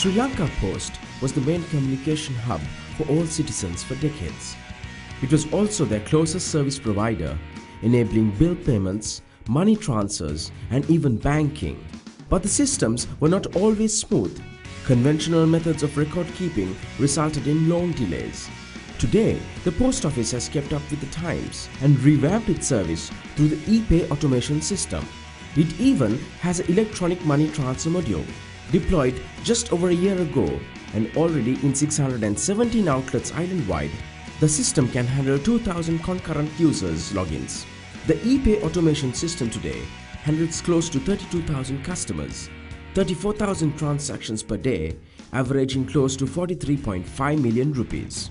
Sri Lanka Post was the main communication hub for all citizens for decades. It was also their closest service provider, enabling bill payments, money transfers, and even banking. But the systems were not always smooth. Conventional methods of record keeping resulted in long delays. Today, the post office has kept up with the times and revamped its service through the ePay automation system. It even has an electronic money transfer module deployed just over a year ago, and already in 617 outlets island-wide. The system can handle 2,000 concurrent users' logins. The ePay automation system today handles close to 32,000 customers, 34,000 transactions per day, averaging close to 43.5 million rupees.